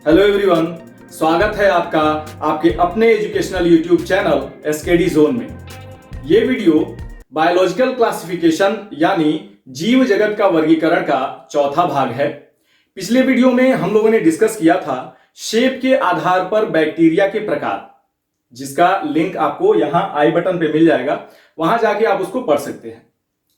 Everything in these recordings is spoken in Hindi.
हेलो एवरीवन, स्वागत है आपका आपके अपने educational YouTube channel SKD zone में। ये वीडियो बायोलॉजिकल क्लासिफिकेशन यानी जीव जगत का वर्गीकरण का चौथा भाग है। पिछले वीडियो में हम लोगों ने डिस्कस किया था शेप के आधार पर बैक्टीरिया के प्रकार, जिसका लिंक आपको यहां आई बटन पे मिल जाएगा, वहां जाके आप उसको पढ़ सकते हैं।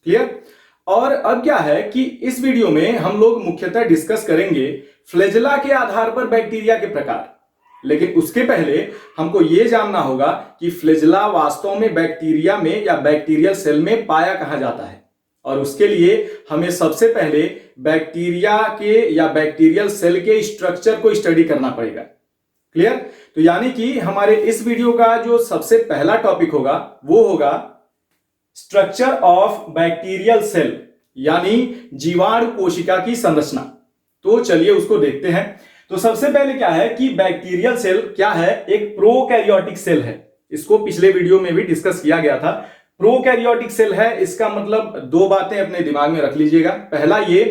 क्लियर? और अब क्या है कि इस वीडियो में हम लोग मुख्यतः डिस्कस करेंगे फ्लैजेला के आधार पर बैक्टीरिया के प्रकार। लेकिन उसके पहले हमको यह जानना होगा कि फ्लैजेला वास्तव में बैक्टीरिया में या बैक्टीरियल सेल में पाया कहां जाता है, और उसके लिए हमें सबसे पहले बैक्टीरिया के या बैक्टीरियल सेल के स्ट्रक्चर को स्टडी करना पड़ेगा। क्लियर? तो यानी कि हमारे इस वीडियो का जो सबसे पहला टॉपिक होगा वो होगा स्ट्रक्चर ऑफ बैक्टीरियल सेल, यानी जीवाणु कोशिका की संरचना। तो चलिए उसको देखते हैं। तो सबसे पहले क्या है कि बैक्टीरियल सेल क्या है? एक प्रोकैरियोटिक सेल है। इसको पिछले वीडियो में भी डिस्कस किया गया था। प्रोकैरियोटिक सेल है, इसका मतलब दो बातें अपने दिमाग में रख लीजिएगा। पहला ये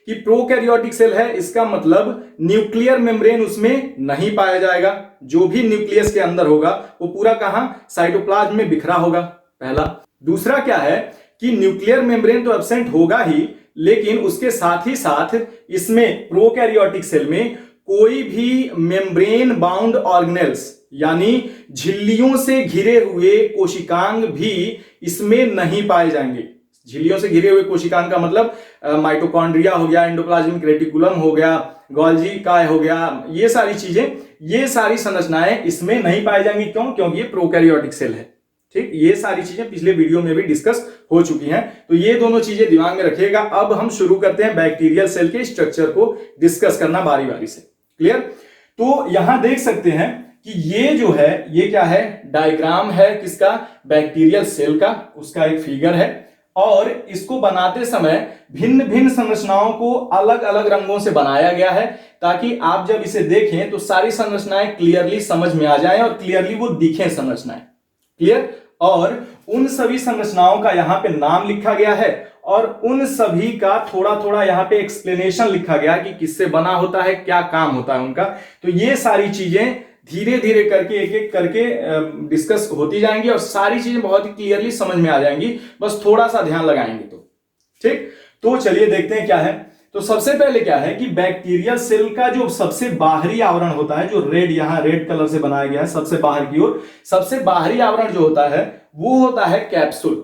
कि प्रोकैरियोटिक सेल है, इसका मतलब न्यूक्लियर मेम्ब्रेन उसमें नहीं पाया जाएगा। जो भी न्यूक्लियस के अंदर होगा वो पूरा कहां? साइटोप्लाज्म में बिखरा होगा, पहला। दूसरा क्या है कि न्यूक्लियर मेम्ब्रेन तो एब्सेंट होगा ही, लेकिन उसके साथ ही साथ इसमें प्रोकैरियोटिक सेल में कोई भी मेम्ब्रेन बाउंड ऑर्गेनेल्स यानी झिल्लियों से घिरे हुए कोशिकांग भी इसमें नहीं पाए जाएंगे। झिल्लियों से घिरे हुए कोशिकांग का मतलब माइटोकॉन्ड्रिया हो गया, एंडोप्लाज्मिक रेटिकुलम हो गया, गोल्जी काय हो गया, ये सारी चीजें, ये सारी संरचनाएं इसमें नहीं पाई जाएंगी। क्यों? क्योंकि ये प्रोकैरियोटिक सेल है। ठीक, ये सारी चीजें पिछले वीडियो में भी डिस्कस हो चुकी हैं, तो ये दोनों चीजें दिमाग में रखिएगा। अब हम शुरू करते हैं बैक्टीरियल सेल के स्ट्रक्चर को डिस्कस करना बारी बारी से। क्लियर? तो यहां देख सकते हैं कि ये जो है ये क्या है? डायग्राम है किसका? बैक्टीरियल सेल का, उसका एक फिगर है। और इसको बनाते समय भिन्न भिन्न संरचनाओं को अलग अलग रंगों से बनाया गया है, ताकि आप जब इसे देखें तो सारी संरचनाएं क्लियरली समझ में आ जाएं और क्लियरली वो दिखें संरचनाएं। क्लियर? और उन सभी संरचनाओं का यहां पे नाम लिखा गया है और उन सभी का थोड़ा थोड़ा यहां पे एक्सप्लेनेशन लिखा गया कि किससे बना होता है, क्या काम होता है उनका। तो ये सारी चीजें धीरे धीरे करके एक एक करके डिस्कस होती जाएंगी और सारी चीजें बहुत ही क्लियरली समझ में आ जाएंगी, बस थोड़ा सा ध्यान लगाएंगे तो। ठीक, तो चलिए देखते हैं क्या है। तो सबसे पहले क्या है कि बैक्टीरियल सेल का जो सबसे बाहरी आवरण होता है, जो रेड यहां रेड कलर से बनाया गया है सबसे बाहर की ओर, सबसे बाहरी आवरण जो होता है वो होता है कैप्सूल।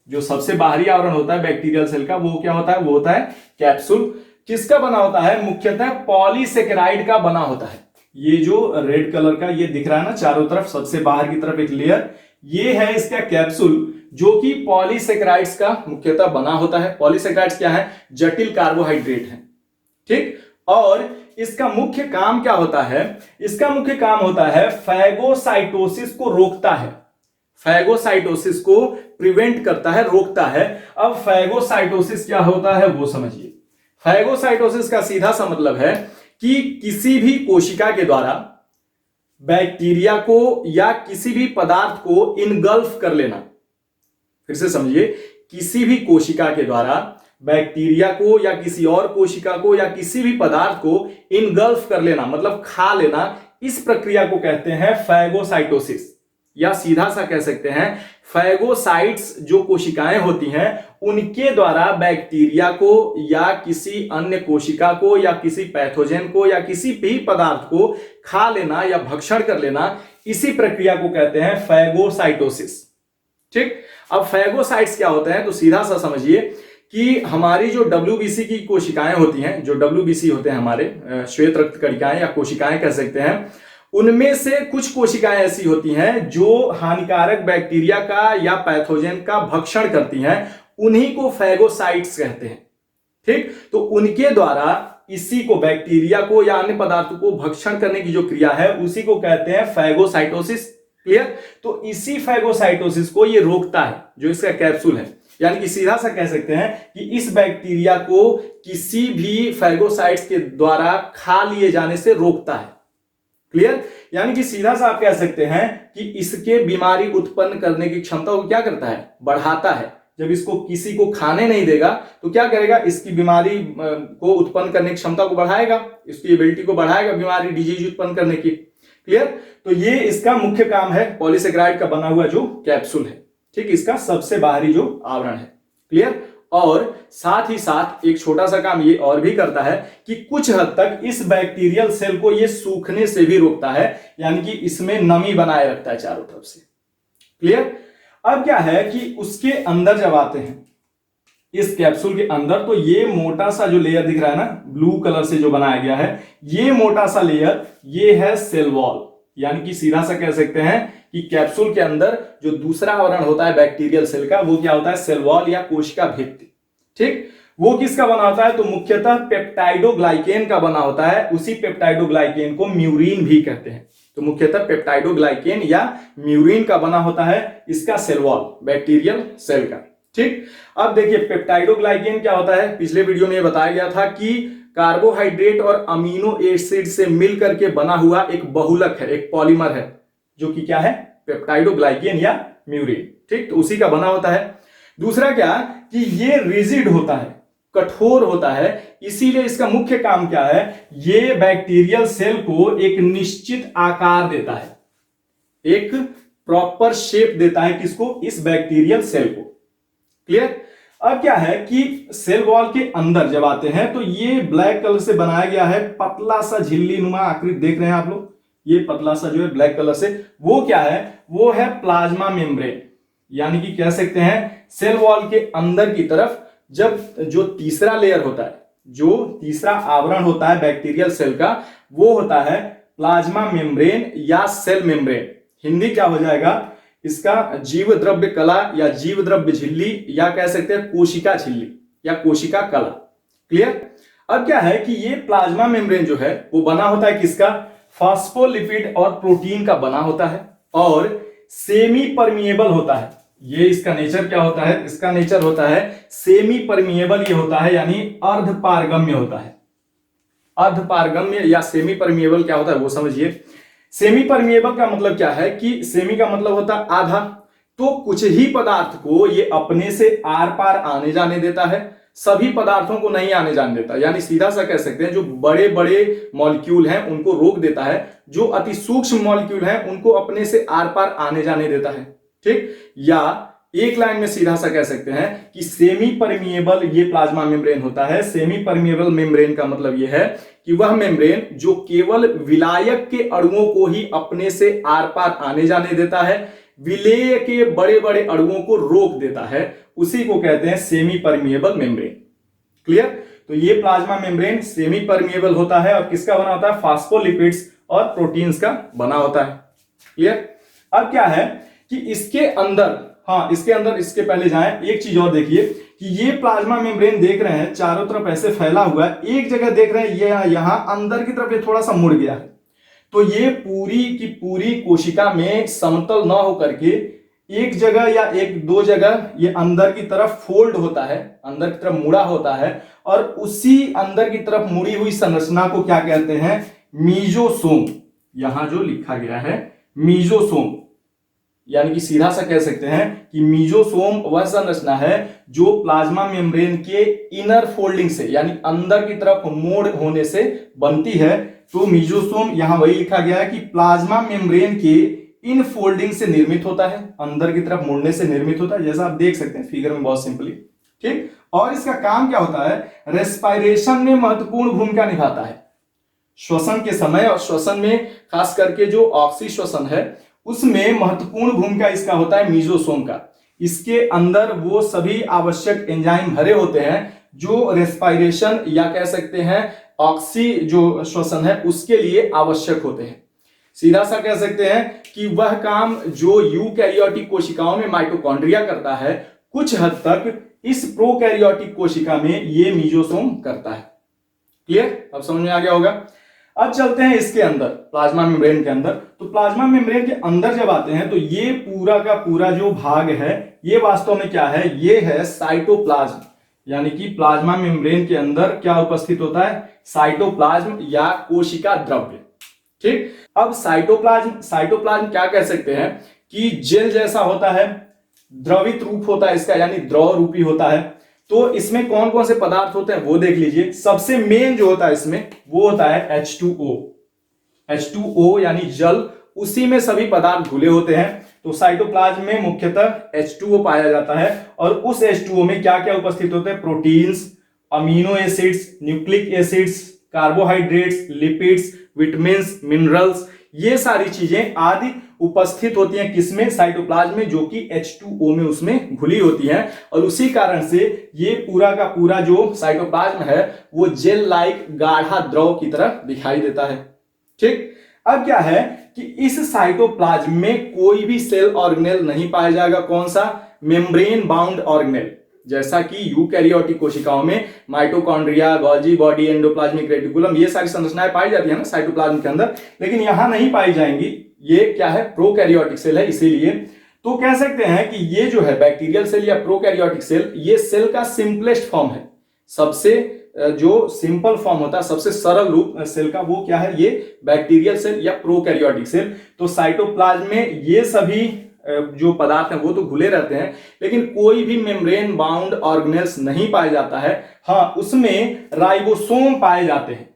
जो सबसे बाहरी आवरण होता है बैक्टीरियल सेल का वो क्या होता है? वो होता है कैप्सूल। किसका बना होता है? मुख्यतः पॉलीसेकेराइड का बना होता है। ये जो रेड कलर का ये दिख रहा है ना चारों तरफ, सबसे बाहर की तरफ एक लेयर, ये है इसका कैप्सूल, जो कि पॉलीसेकेराइड्स का मुख्यतः बना होता है। पॉलीसेकेराइड्स क्या है? जटिल कार्बोहाइड्रेट है। ठीक, और इसका मुख्य काम क्या होता है? इसका मुख्य काम होता है फैगोसाइटोसिस को रोकता है, फैगोसाइटोसिस को प्रिवेंट करता है, रोकता है। अब फैगोसाइटोसिस क्या होता है वो समझिए। फैगोसाइटोसिस का सीधा सा मतलब है कि किसी भी कोशिका के द्वारा बैक्टीरिया को या किसी भी पदार्थ को इनगल्फ कर लेना। फिर से समझिए, किसी भी कोशिका के द्वारा बैक्टीरिया को या किसी और कोशिका को या किसी भी पदार्थ को इनगल्फ कर लेना, मतलब खा लेना, इस प्रक्रिया को कहते हैं फैगोसाइटोसिस, या सीधा सा कह सकते हैं फैगोसाइट्स। जो कोशिकाएं होती हैं उनके द्वारा बैक्टीरिया को या किसी अन्य कोशिका को या किसी पैथोजन को या किसी भी पदार्थ को खा लेना या भक्षण कर लेना, इसी प्रक्रिया को कहते हैं फैगोसाइटोसिस। ठीक, अब फैगोसाइट्स क्या होते हैं? तो सीधा सा समझिए कि हमारी जो WBC की कोशिकाएं होती हैं, जो WBC होते हैं हमारे श्वेत रक्त कणिकाएं या कोशिकाएं कह सकते हैं, उनमें से कुछ कोशिकाएं ऐसी होती हैं जो हानिकारक बैक्टीरिया का या पैथोजन का भक्षण करती हैं, उन्हीं को फैगोसाइट्स कहते हैं। ठीक, तो उनके द्वारा इसी को, बैक्टीरिया को या अन्य पदार्थों को भक्षण करने की जो क्रिया है उसी को कहते हैं फैगोसाइटोसिस। क्लियर? तो इसी फैगोसाइटोसिस को ये रोकता है, जो इसका कैप्सूल है। यानी कि सीधा सा कह सकते हैं कि इस बैक्टीरिया को किसी भी फैगोसाइट्स के द्वारा खा लिए जाने से रोकता है। क्लियर? यानी कि सीधा सा आप कह सकते हैं कि इसके बीमारी उत्पन्न करने की क्षमता को क्या करता है? बढ़ाता है। जब इसको किसी को खाने नहीं देगा तो क्या करेगा, इसकी बीमारी को उत्पन्न करने की क्षमता को बढ़ाएगा, इसकी एबिलिटी को बढ़ाएगा बीमारी डिजीज उत्पन्न करने की। क्लियर? तो ये इसका मुख्य काम है, पॉलीसेकेराइड का बना हुआ जो कैप्सूल है, ठीक, इसका सबसे बाहरी जो आवरण है। क्लियर? और साथ ही साथ एक छोटा सा काम ये और भी करता है कि कुछ हद तक इस बैक्टीरियल सेल को ये सूखने से भी रोकता है, यानी कि इसमें नमी बनाए रखता है चारों तरफ से। क्लियर? अब क्या है कि उसके अंदर जब आते हैं इस कैप्सूल के अंदर, तो ये मोटा सा जो लेयर दिख रहा है ना, ब्लू कलर से जो बनाया गया है, ये मोटा सा लेयर ये है सेल वॉल, यानी कि सीधा सा कह सकते हैं कि कैप्सूल के अंदर जो दूसरा आवरण होता है बैक्टीरियल सेल का, वो क्या होता है, सेल वॉल या कोशिका भित्ति। ठीक, वो किसका बना होता है, तो मुख्यतः पेप्टाइडोग्लाइकेन का बना होता है। उसी पेप्टाइडोग्लाइकेन को म्यूरिन भी कहते हैं। तो मुख्यतः पेप्टाइडोग्लाइकेन या म्यूरिन का बना होता है इसका सेल वॉल, बैक्टीरियल सेल का। ठीक, अब देखिए पेप्टाइडोग्लाइकेन क्या होता है, पिछले वीडियो में बताया गया था कि कार्बोहाइड्रेट और अमीनो एसिड से मिलकर के बना हुआ एक बहुलक है, एक पॉलीमर है, जो कि क्या है, पेप्टाइडोग्लाइकेन या म्यूरिन। ठीक, तो उसी का बना होता है। दूसरा क्या कि ये रिजिड होता है, कठोर होता है, इसीलिए इसका मुख्य काम क्या है, ये बैक्टीरियल सेल को एक निश्चित आकार देता है, एक प्रॉपर शेप देता है। किसको, इस बैक्टीरियल सेल को। क्लियर? अब क्या है कि सेल वॉल के अंदर जब आते हैं तो ये ब्लैक कलर से बनाया गया है, पतला सा झिल्ली नुमा आकृति देख रहे हैं आप लोग, ये पतला सा जो है ब्लैक कलर से, वो क्या है, वो है प्लाज्मा मेम्ब्रेन। यानी कि कह सकते हैं सेल वॉल के अंदर की तरफ जब जो तीसरा लेयर होता है, जो तीसरा आवरण होता है बैक्टीरियल सेल का, वो होता है प्लाज्मा मेम्ब्रेन या सेल मेम्ब्रेन। हिंदी क्या हो जाएगा इसका, जीव द्रव्य कला या जीव द्रव्य झिल्ली, या कह सकते हैं कोशिका झिल्ली या कोशिका कला। क्लियर? अब क्या है कि ये प्लाज्मा मेम्ब्रेन जो है वो बना होता है किसका, फॉस्फोलिपिड और प्रोटीन का बना होता है, और सेमी परमिएबल होता है। ये इसका नेचर क्या होता है, इसका नेचर होता है सेमी परमिएबल, ये होता है यानी अर्ध पारगम्य होता है। अर्ध पारगम्य या सेमी परमिएबल क्या होता है वो समझिए। सेमी परमिएबल का मतलब क्या है कि सेमी का मतलब होता है आधा, तो कुछ ही पदार्थ को ये अपने से आर पार आने जाने देता है, सभी पदार्थों को नहीं आने जाने देता। यानी सीधा सा कह सकते हैं जो बड़े बड़े मॉलिक्यूल हैं उनको रोक देता है, जो अति सूक्ष्म मॉलिक्यूल हैं उनको अपने से आर पार आने जाने देता है। ठीक, या एक लाइन में सीधा सा कह सकते हैं कि सेमी परमिएबल ये प्लाज्मा मेम्ब्रेन होता है। सेमी परमिएबल मेम्ब्रेन का मतलब यह है कि वह मेम्ब्रेन जो केवल विलायक के अणुओं को ही अपने से आर पार आने जाने देता है, विलेय के बड़े बड़े अणुओं को रोक देता है, उसी को कहते हैं सेमी परमिएबल मेम्ब्रेन। क्लियर? तो ये प्लाज्मा मेम्ब्रेन सेमी परमिएबल होता है और किसका बना होता है, फास्फोलिपिड्स और प्रोटीन्स का बना होता है। क्लियर? अब क्या है कि इसके अंदर, हाँ इसके अंदर, इसके पहले जाएं, एक चीज और देखिए कि ये प्लाज्मा मेम्ब्रेन देख रहे हैं चारों तरफ ऐसे फैला हुआ है, एक जगह देख रहे हैं ये यहां अंदर की तरफ ये थोड़ा सा मुड़ गया है, तो ये पूरी की पूरी कोशिका में समतल ना होकर के एक जगह या एक दो जगह ये अंदर की तरफ फोल्ड होता है, अंदर की तरफ मुड़ा होता है, और उसी अंदर की तरफ मुड़ी हुई संरचना को क्या कहते हैं, मीजोसोम। यहां जो लिखा गया है मीजोसोम, यानी कि सीधा सा कह सकते हैं कि मीजोसोम वह संरचना है जो प्लाज्मा मेम्ब्रेन के इनर फोल्डिंग से, यानी अंदर की तरफ मोड़ होने से बनती है। तो मीजोसोम यहां वही लिखा गया है कि प्लाज्मा मेम्ब्रेन के इन फोल्डिंग से निर्मित होता है, अंदर की तरफ मुड़ने से निर्मित होता है, जैसा आप देख सकते हैं फिगर में बहुत सिंपली। ठीक, और इसका काम क्या होता है, रेस्पिरेशन में महत्वपूर्ण भूमिका निभाता है। श्वसन के समय और श्वसन में खास करके जो ऑक्सी श्वसन है उसमें महत्वपूर्ण भूमिका इसका होता है मीजोसोम का। इसके अंदर वो सभी आवश्यक एंजाइम भरे होते हैं जो रेस्पिरेशन या कह सकते हैं ऑक्सी जो श्वसन है उसके लिए आवश्यक होते हैं। सीधा सा कह सकते हैं कि वह काम जो यूकैरियोटिक कोशिकाओं में माइटोकॉन्ड्रिया करता है, कुछ हद तक इस प्रोकैरियोटिक कोशिका में ये मीजोसोम करता है। क्लियर? अब समझ में आ गया होगा। अब चलते हैं इसके अंदर, प्लाज्मा मेम्ब्रेन के अंदर। तो प्लाज्मा मेम्ब्रेन के अंदर जब आते हैं तो ये पूरा का पूरा जो भाग है ये वास्तव में क्या है, ये है साइटोप्लाज्म। यानी कि प्लाज्मा मेम्ब्रेन के अंदर क्या उपस्थित होता है, साइटोप्लाज्म या कोशिका द्रव्य। ठीक, अब साइटोप्लाज्म क्या कह सकते हैं कि जेल जैसा होता है, द्रवित रूप होता है इसका, यानी द्रव रूपी होता है। तो इसमें कौन कौन से पदार्थ होते हैं वो देख लीजिए। सबसे मेन जो होता है इसमें वो होता है H2O। H2O यानी जल, उसी में सभी पदार्थ घुले होते हैं। तो साइटोप्लाज्म में मुख्यतः H2O पाया जाता है और उस H2O में क्या क्या उपस्थित होते हैं? Proteins, amino acids, nucleic acids, carbohydrates, lipids, vitamins, minerals, ये सारी चीजें आदि उपस्थित होती हैं किसमें? साइटोप्लाज्म में, जो कि H2O में उसमें घुली होती हैं। और उसी कारण से ये पूरा का पूरा जो साइटोप्लाज्म है वो जेल लाइक गाढ़ा द्रव की तरह दिखाई देता है। ठीक, अब क्या है कि इस साइटोप्लाज्म में कोई भी सेल ऑर्गेनेल नहीं पाया जाएगा। कौन सा? Membrane bound organelle. जैसा कि यूकैरियोटिक कोशिकाओं में mitochondria, Golgi body, endoplasmic reticulum, ये सारी संरचनाएं पाई जाती है ना साइटोप्लाज्म के अंदर, लेकिन यहां नहीं पाई जाएंगी। ये क्या है? प्रोकैरियोटिक सेल है। इसीलिए तो कह सकते हैं कि ये जो है बैक्टीरियल सेल या प्रोकैरियोटिक सेल, ये सेल का सिंपलेस्ट फॉर्म है। सबसे जो सिंपल फॉर्म होता है, सबसे सरल रूप सेल का, वो क्या है? ये बैक्टीरियल सेल या प्रोकैरियोटिक सेल। तो साइटोप्लाज्म में ये सभी जो पदार्थ हैं वो तो घुले रहते हैं, लेकिन कोई भी मेम्ब्रेन बाउंड ऑर्गेनेल्स नहीं पाया जाता है। हाँ, उसमें राइबोसोम पाए जाते हैं।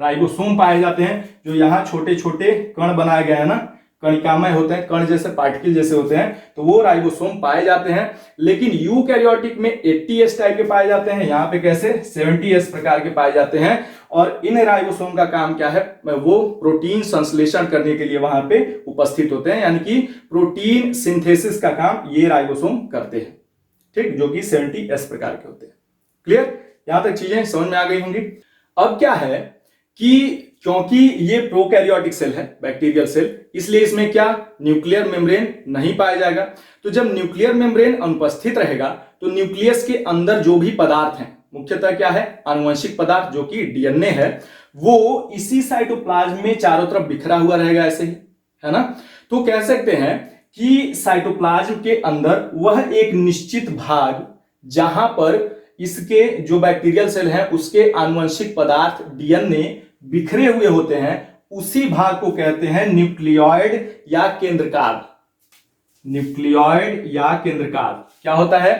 राइबोसोम पाए जाते हैं, जो यहाँ छोटे छोटे कण बनाए गए हैं ना, कणिकामय होते हैं, कण जैसे, पार्टिकल जैसे होते हैं, तो वो राइबोसोम पाए जाते हैं। लेकिन यूकैरियोटिक में 80S टाइप के पाए जाते हैं, यहाँ पे कैसे? 70S प्रकार के पाए जाते हैं। और इन राइबोसोम का काम क्या है? वो प्रोटीन संश्लेषण करने के लिए वहां पे उपस्थित होते हैं, यानी कि प्रोटीन सिंथेसिस का काम ये राइबोसोम करते हैं। ठीक, जो कि 70S प्रकार के होते हैं। क्लियर? यहां तक चीजें समझ में आ गई होंगी। अब क्या है कि क्योंकि ये प्रोकैरियोटिक सेल है, बैक्टीरियल सेल, इसलिए इसमें क्या? न्यूक्लियर मेम्ब्रेन नहीं पाया जाएगा। तो जब न्यूक्लियर मेम्ब्रेन अनुपस्थित रहेगा तो न्यूक्लियस के अंदर जो भी पदार्थ हैं, मुख्यतः क्या है? आनुवंशिक पदार्थ, जो कि डीएनए है, वो इसी साइटोप्लाज्म में चारों तरफ बिखरा हुआ रहेगा, ऐसे ही, है ना। तो कह सकते हैं कि साइटोप्लाज्म के अंदर वह एक निश्चित भाग, जहां पर इसके जो बैक्टीरियल सेल है उसके आनुवंशिक पदार्थ डीएनए बिखरे हुए होते हैं, उसी भाग को कहते हैं न्यूक्लियोइड या केंद्रकाल। न्यूक्लियोइड या केंद्रकाल क्या होता है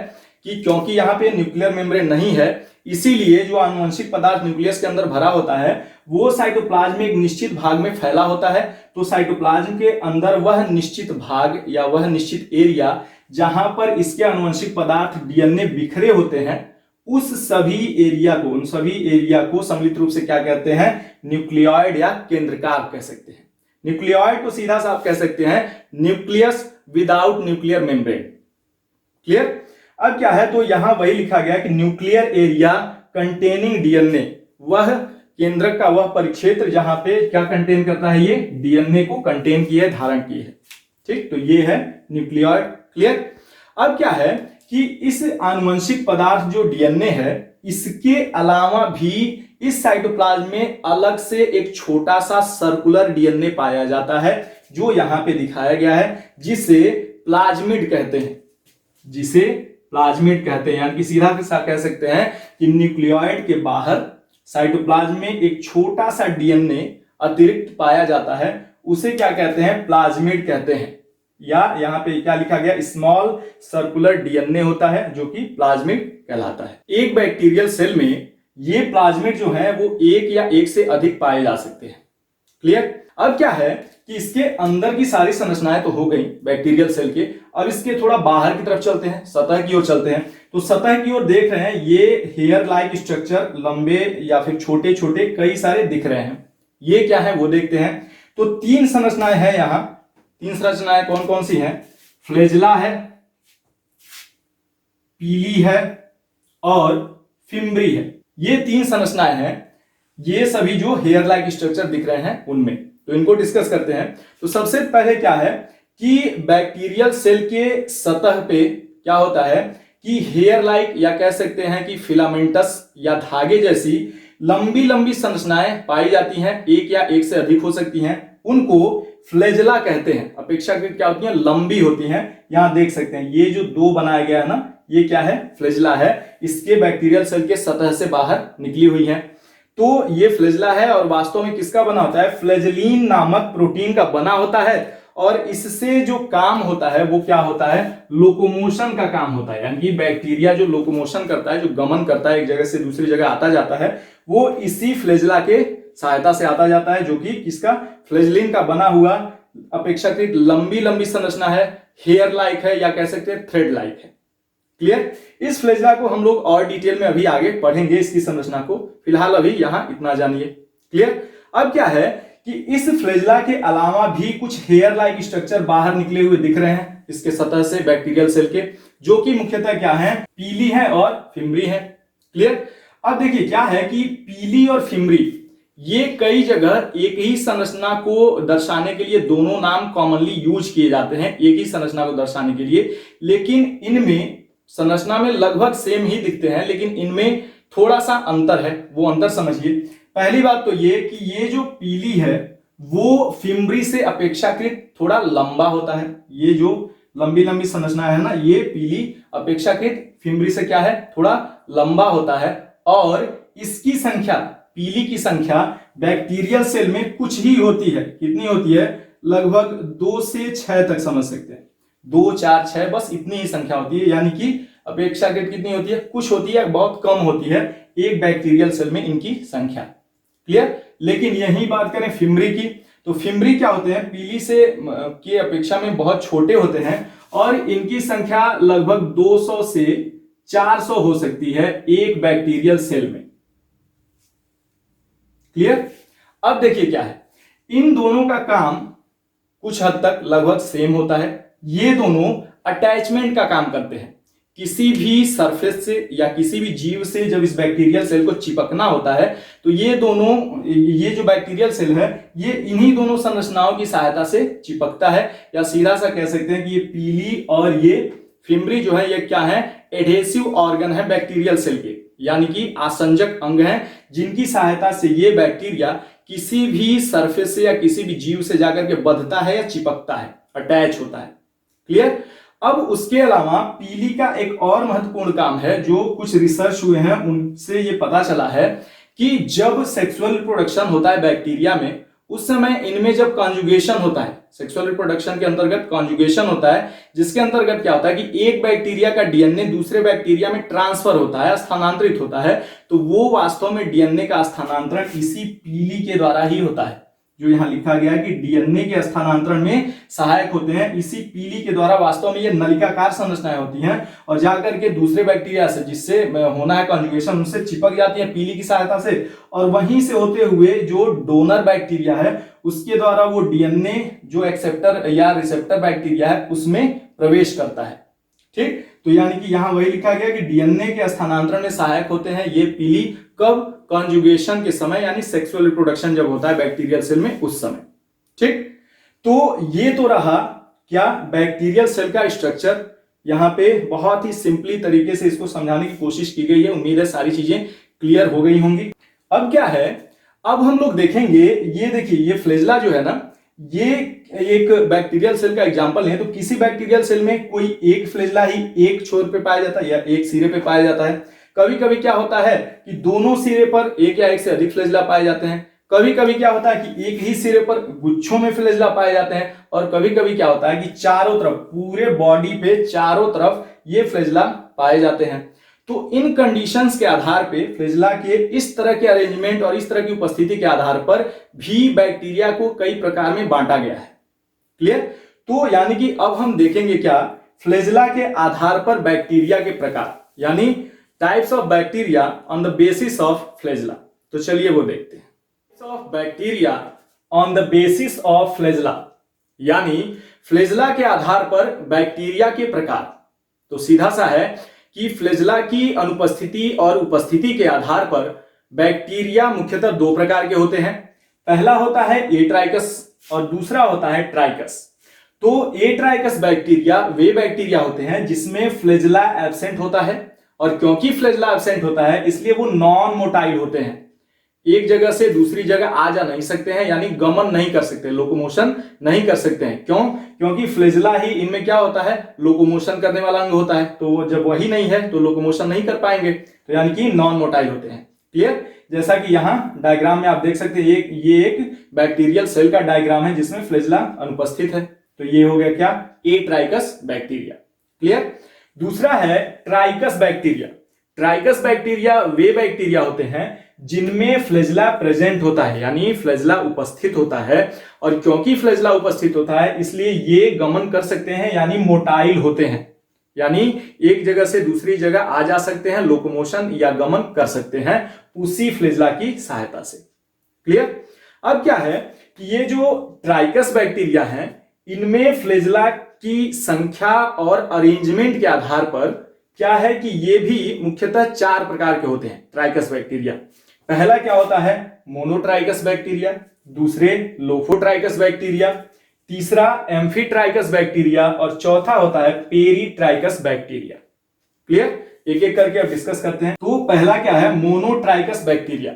कि क्योंकि यहां पे न्यूक्लियर मेम्ब्रेन नहीं है, इसीलिए जो आनुवंशिक पदार्थ न्यूक्लियस के अंदर भरा होता है वो साइटोप्लाज्म में एक निश्चित भाग में फैला होता है। तो साइटोप्लाज्म के अंदर वह निश्चित भाग या वह निश्चित एरिया जहां पर इसके आनुवंशिक पदार्थ डीएनए बिखरे होते हैं, उस सभी एरिया को सम्मिलित रूप से क्या कहते हैं? न्यूक्लियोइड या केंद्रकाल कह सकते हैं। न्यूक्लियोइड को सीधा सा आप कह सकते हैं nucleus without nuclear membrane. Clear? अब क्या है, तो यहां वही लिखा गया कि न्यूक्लियर एरिया कंटेनिंग डीएनए, वह केंद्रक का वह परिक्षेत्र जहां पे क्या कंटेन करता है? ये डीएनए को कंटेन किया है, धारण किया है। ठीक, तो ये है न्यूक्लियोइड। क्लियर? अब क्या है कि इस आनुवंशिक पदार्थ जो डीएनए है, इसके अलावा भी इस साइटोप्लाज्म में अलग से एक छोटा सा सर्कुलर डीएनए पाया जाता है, जो यहां पे दिखाया गया है, जिसे प्लाज्मिड कहते हैं। जिसे प्लाज्मिड कहते हैं, यानी कि सीधा कह सकते हैं कि न्यूक्लियोइड के बाहर साइटोप्लाज्म में एक छोटा सा डीएनए अतिरिक्त पाया जाता है, उसे क्या कहते हैं? प्लाज्मिड कहते हैं। या यहां पे क्या लिखा गया? स्मॉल सर्कुलर डीएनए होता है, जो कि प्लाज्मिड कहलाता है। एक बैक्टीरियल सेल में ये प्लाज्मिड जो है वो एक या एक से अधिक पाए जा सकते हैं। क्लियर? अब क्या है कि इसके अंदर की सारी संरचनाएं तो हो गई बैक्टीरियल सेल के। अब इसके थोड़ा बाहर की तरफ चलते हैं, सतह की ओर चलते हैं। तो सतह की ओर देख रहे हैं, ये हेयर लाइक स्ट्रक्चर लंबे या फिर छोटे छोटे कई सारे दिख रहे हैं। ये क्या है वो देखते हैं। तो 3 संरचनाएं हैं यहां। 3 संरचनाएं कौन कौन सी हैं? फ्लैजेला है, पीली है और फिम्ब्री है। ये 3 संरचनाएं हैं। ये सभी जो हेयर लाइक स्ट्रक्चर दिख रहे हैं उनमें, तो इनको डिस्कस करते हैं। तो सबसे पहले क्या है कि बैक्टीरियल सेल के सतह पे क्या होता है कि हेयर लाइक या कह सकते हैं कि फिलामेंटस या धागे जैसी लंबी लंबी संरचनाएं पाई जाती हैं, एक या एक से अधिक हो सकती हैं। उनको फ्लैजेला कहते हैं। अपेक्षाकृत क्या होती हैं? लंबी होती हैं। यहां देख सकते हैं ये जो 2 बनाया गया है ना, ये क्या है? फ्लैजेला है। इसके बैक्टीरियल सेल के सतह से बाहर निकली हुई है। तो ये फ्लैजेला है और वास्तव में किसका बना होता है? फ्लैजेलिन नामक प्रोटीन का बना होता है। और इससे जो काम होता है वो क्या होता है, लोकोमोशन का काम होता है। यानी कि बैक्टीरिया जो लोकोमोशन करता है, जो गमन करता है, एक जगह से दूसरी जगह आता जाता है, वो इसी फ्लैजेला के सहायता से आता जाता है, जो कि किसका, फ्लैजेलिन का बना हुआ अपेक्षाकृत लंबी लंबी संरचना है, हेयर लाइक है या कह सकते हैं थ्रेड लाइक है। क्लियर। इस फ्लैजेला को हम लोग और डिटेल में अभी आगे पढ़ेंगे, इसकी संरचना को, फिलहाल अभी यहां इतना जानिए। क्लियर। अब क्या है कि इस फ्लैजेला के अलावा भी कुछ हेयर लाइक स्ट्रक्चर बाहर निकले हुए दिख रहे हैं इसके सतह से बैक्टीरियल सेल के, जो कि मुख्यतः क्या है, पीली है और फिम्बरी है। क्लियर। अब देखिए क्या है कि पीली और फिम्बरी ये कई जगह एक ही संरचना को दर्शाने के लिए दोनों नाम कॉमनली यूज किए जाते हैं, एक ही संरचना को दर्शाने के लिए, लेकिन इनमें संरचना में लगभग सेम ही दिखते हैं, लेकिन इनमें थोड़ा सा अंतर है। वो अंतर समझिए। पहली बात तो ये कि ये जो पीली है वो फिम्बरी से अपेक्षाकृत थोड़ा लंबा होता है। ये जो लंबी लंबी संरचना है ना, ये पीली अपेक्षाकृत फिम्बरी से क्या है, थोड़ा लंबा होता है। और इसकी संख्या, पीली की संख्या बैक्टीरियल सेल में कुछ ही होती है। कितनी होती है, लगभग 2 से 6 तक समझ सकते हैं। 2, 4, 6 बस इतनी ही संख्या होती है। यानी कि अपेक्षाकृत कितनी होती है, कुछ होती है, बहुत कम होती है एक बैक्टीरियल सेल में इनकी संख्या। क्लियर। लेकिन यही बात करें फिम्बरी की, तो फिम्बरी क्या होते हैं, पीली से की अपेक्षा में बहुत छोटे होते हैं और इनकी संख्या लगभग 200 से 400 हो सकती है एक बैक्टीरियल सेल में। क्लियर। अब देखिए क्या है, इन दोनों का काम कुछ हद तक लगभग सेम होता है। ये दोनों अटैचमेंट का काम करते हैं। किसी भी सरफेस से या किसी भी जीव से जब इस बैक्टीरियल सेल को चिपकना होता है तो ये दोनों, ये जो बैक्टीरियल सेल है ये इन्हीं दोनों संरचनाओं की सहायता से चिपकता है। या सीधा सा कह सकते हैं कि ये पीली और ये फिम्बरी जो है ये क्या है, एडहेसिव ऑर्गन है बैक्टीरियल सेल के, यानी कि आसंजक अंग हैं, जिनकी सहायता से ये बैक्टीरिया किसी भी सरफेस से या किसी भी जीव से जाकर के बंधता है या चिपकता है, अटैच होता है। क्लियर। अब उसके अलावा पीली का एक और महत्वपूर्ण काम है, जो कुछ रिसर्च हुए हैं उनसे ये पता चला है कि जब सेक्सुअल रिप्रोडक्शन होता है बैक्टीरिया में, उस समय इनमें जब कॉन्जुगेशन होता है, सेक्सुअल रिप्रोडक्शन के अंतर्गत कॉन्जुगेशन होता है, जिसके अंतर्गत क्या होता है कि एक बैक्टीरिया का डीएनए दूसरे बैक्टीरिया में ट्रांसफर होता है, स्थानांतरित होता है, तो वो वास्तव में डीएनए का स्थानांतरण इसी पीली के द्वारा ही होता है। जो यहां लिखा गया है कि डीएनए के स्थानांतरण में सहायक होते हैं इसी पीली के द्वारा। वास्तव में ये नलिकाकार संरचनाएं होती हैं और जाकर के दूसरे बैक्टीरिया से जिससे होना है कॉन्जुगेशन, उनसे चिपक जाती हैं पीली की सहायता से, और वहीं से होते हुए जो डोनर बैक्टीरिया है उसके द्वारा वो डीएनए जो एक्सेप्टर या रिसेप्टर बैक्टीरिया है उसमें प्रवेश करता है। ठीक। तो यानी कि यहां वही लिखा गया कि डीएनए के स्थानांतरण में सहायक होते हैं ये पीली, कब, कॉन्जुगेशन के समय, यानी सेक्सुअल रिप्रोडक्शन जब होता है बैक्टीरियल सेल में उस समय। ठीक। तो ये तो रहा क्या, बैक्टीरियल सेल का स्ट्रक्चर। यहां पे बहुत ही सिंपली तरीके से इसको समझाने की कोशिश की गई है। उम्मीद है सारी चीजें क्लियर हो गई होंगी। अब क्या है, अब हम लोग देखेंगे, ये देखिए ये फ्लैजेला जो है ना, ये एक बैक्टीरियल सेल का एग्जांपल है। तो किसी बैक्टीरियल सेल में कोई एक फ्लैजेला ही एक छोर पे पाया जाता है या एक सिरे पे पाया जाता है। कभी कभी क्या होता है कि दोनों सिरे पर एक या एक से अधिक फ्लैजेला पाए जाते हैं। कभी कभी क्या होता है कि एक ही सिरे पर गुच्छों में फ्लैजेला पाए जाते हैं। और कभी कभी क्या होता है कि चारों तरफ, पूरे बॉडी पे चारों तरफ ये फ्लैजेला पाए जाते हैं। तो इन कंडीशंस के आधार पे फ्लैजेला के इस तरह के अरेंजमेंट और इस तरह की उपस्थिति के आधार पर भी बैक्टीरिया को कई प्रकार में बांटा गया है। क्लियर। तो यानी कि अब हम देखेंगे क्या, फ्लैजेला के आधार पर बैक्टीरिया के प्रकार, यानी types of bacteria on the basis of flagella. तो चलिए वो देखते हैं। Types of bacteria on the basis of flagella, यानी फ्लैजेला के आधार पर बैक्टीरिया के प्रकार। तो सीधा सा है कि फ्लैजेला की अनुपस्थिति और उपस्थिति के आधार पर बैक्टीरिया मुख्यतः 2 प्रकार के होते हैं। पहला होता है एट्राइकस और दूसरा होता है ट्राइकस। तो एट्राइकस बैक्टीरिया वे बैक्टीरिया होते हैं जिसमें फ्लैजेला एब्सेंट होता है, और क्योंकि फ्लैजेला एब्सेंट होता है इसलिए वो नॉन मोटाइल होते हैं, एक जगह से दूसरी जगह आ जा नहीं सकते हैं, यानी गमन नहीं कर सकते, लोकोमोशन नहीं कर सकते हैं। क्यों? क्योंकि फ्लैजेला ही इनमें क्या होता है, लोकोमोशन करने वाला अंग होता है। तो जब वही नहीं है तो लोकोमोशन नहीं कर पाएंगे, तो यानी कि नॉन मोटाइल होते हैं। क्लियर। जैसा कि यहां डायग्राम में आप देख सकते हैं, ये एक बैक्टीरियल सेल का डायग्राम है जिसमें फ्लैजेला अनुपस्थित है। तो ये हो गया क्या, ए ट्राइकस बैक्टीरिया। क्लियर। दूसरा है ट्राइकस बैक्टीरिया। ट्राइकस बैक्टीरिया वे बैक्टीरिया होते हैं जिनमें फ्लैजेला प्रेजेंट होता है, यानी फ्लैजेला उपस्थित होता है। और क्योंकि फ्लैजेला उपस्थित होता है इसलिए ये गमन कर सकते हैं, यानी मोटाइल होते हैं, यानी एक जगह से दूसरी जगह आ जा सकते हैं, लोकोमोशन या गमन कर सकते हैं उसी फ्लैजेला की सहायता से। क्लियर। अब क्या है कि ये जो ट्राइकस बैक्टीरिया हैं इनमें फ्लैजेला की संख्या और अरेंजमेंट के आधार पर क्या है कि ये भी मुख्यतः 4 प्रकार के होते हैं ट्राइकस बैक्टीरिया। पहला क्या होता है, मोनोट्राइकस बैक्टीरिया, दूसरे लोफोट्राइकस बैक्टीरिया, तीसरा एम्फीट्राइकस बैक्टीरिया और चौथा होता है पेरीट्राइकस बैक्टीरिया। क्लियर। एक एक करके अब डिस्कस करते हैं। तो पहला क्या है, मोनोट्राइकस बैक्टीरिया।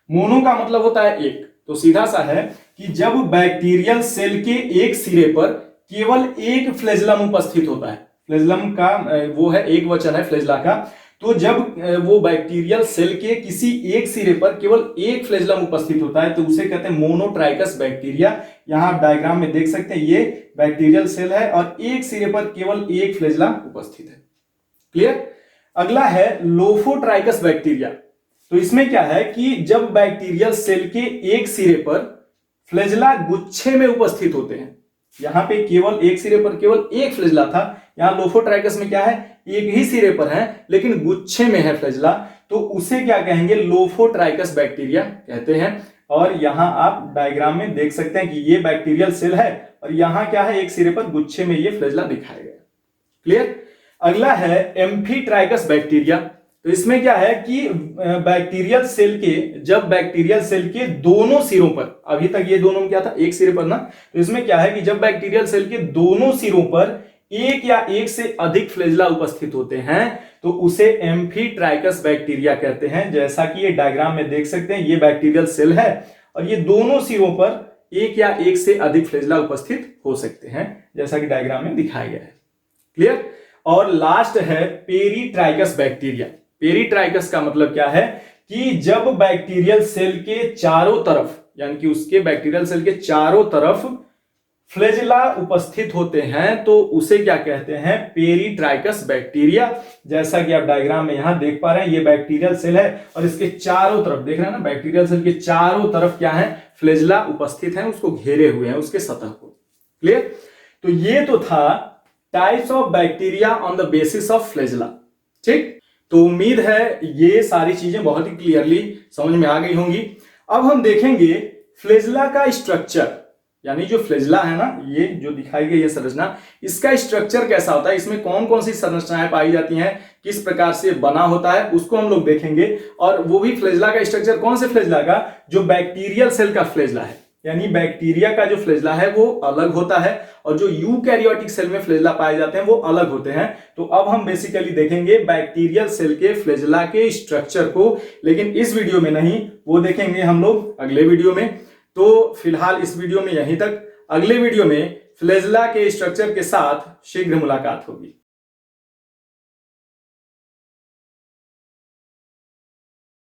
मोनो का मतलब होता है एक, तो सीधा सा है कि जब बैक्टीरियल सेल के एक सिरे पर केवल एक फ्लैजेलम उपस्थित होता है, फ्लैजेलम का वो है एक वचन है फ्लैजेला का, तो जब वो बैक्टीरियल सेल के किसी एक सिरे पर केवल एक फ्लैजेलम उपस्थित होता है तो उसे कहते हैं मोनोट्राइकस बैक्टीरिया। यहां आप डायग्राम में देख सकते हैं ये बैक्टीरियल सेल है और एक सिरे पर केवल एक फ्लैजेला उपस्थित है। क्लियर। अगला है लोफोट्राइकस बैक्टीरिया। तो इसमें क्या है कि जब बैक्टीरियल सेल के एक सिरे पर फ्लैजेला गुच्छे में उपस्थित होते हैं, यहां पे केवल एक सिरे पर केवल एक फ्लैजेला था, यहां लोफोट्राइकस में क्या है, एक ही सिरे पर है लेकिन गुच्छे में है फ्लैजेला, तो उसे क्या कहेंगे, लोफोट्राइकस बैक्टीरिया कहते हैं। और यहां आप डायग्राम में देख सकते हैं कि ये बैक्टीरियल सेल है और यहां क्या है, एक सिरे पर गुच्छे में ये फ्लैजेला दिखाया गया। क्लियर। अगला है एम्फीट्राइकस बैक्टीरिया। तो इसमें क्या है कि बैक्टीरियल सेल के, जब बैक्टीरियल सेल के दोनों सिरों पर, अभी तक ये दोनों में क्या था, एक सिरे पर ना, तो इसमें क्या है कि जब बैक्टीरियल सेल के दोनों सिरों पर एक या एक से अधिक फ्लैजेला उपस्थित होते हैं तो उसे एम्फीट्राइकस बैक्टीरिया कहते हैं। जैसा कि ये डायग्राम में देख सकते हैं, ये बैक्टीरियल सेल है और ये दोनों सिरों पर एक या एक से अधिक फ्लैजेला उपस्थित हो सकते हैं, जैसा कि डायग्राम में दिखाया गया है। क्लियर। और लास्ट है पेरीट्राइकस बैक्टीरिया। पेरीट्राइकस का मतलब क्या है कि जब बैक्टीरियल सेल के चारों तरफ, यानी कि उसके बैक्टीरियल सेल के चारों तरफ फ्लैजेला उपस्थित होते हैं तो उसे क्या कहते हैं, पेरीट्राइकस बैक्टीरिया। जैसा कि आप डायग्राम में यहां देख पा रहे हैं, ये बैक्टीरियल सेल है और इसके चारों तरफ देख रहे हैं ना, बैक्टीरियल सेल के चारों तरफ क्या है, फ्लैजेला उपस्थित हैं, उसको घेरे हुए हैं, उसके सतह को। क्लियर। तो ये तो था types of bacteria on the basis of flagella. ठीक। तो उम्मीद है ये सारी चीजें बहुत ही क्लियरली समझ में आ गई होंगी। अब हम देखेंगे फ्लैजेला का स्ट्रक्चर, यानी जो फ्लैजेला है ना, ये जो दिखाई गई है संरचना, इसका स्ट्रक्चर कैसा होता है, इसमें कौन कौन सी संरचनाएं पाई जाती हैं, किस प्रकार से बना होता है, उसको हम लोग देखेंगे। और वो भी फ्लैजेला का स्ट्रक्चर कौन से फ्लैजेला का, जो बैक्टीरियल सेल का फ्लैजेला है, यानी बैक्टीरिया का जो फ्लैजेला है वो अलग होता है और जो यूकैरियोटिक सेल में फ्लैजेला पाए जाते हैं वो अलग होते हैं। तो अब हम बेसिकली देखेंगे बैक्टीरियल सेल के फ्लैजेला के स्ट्रक्चर को, लेकिन इस वीडियो में नहीं, वो देखेंगे हम लोग अगले वीडियो में। तो फिलहाल इस वीडियो में यहीं तक, अगले वीडियो में फ्लैजेला के स्ट्रक्चर के साथ शीघ्र मुलाकात होगी।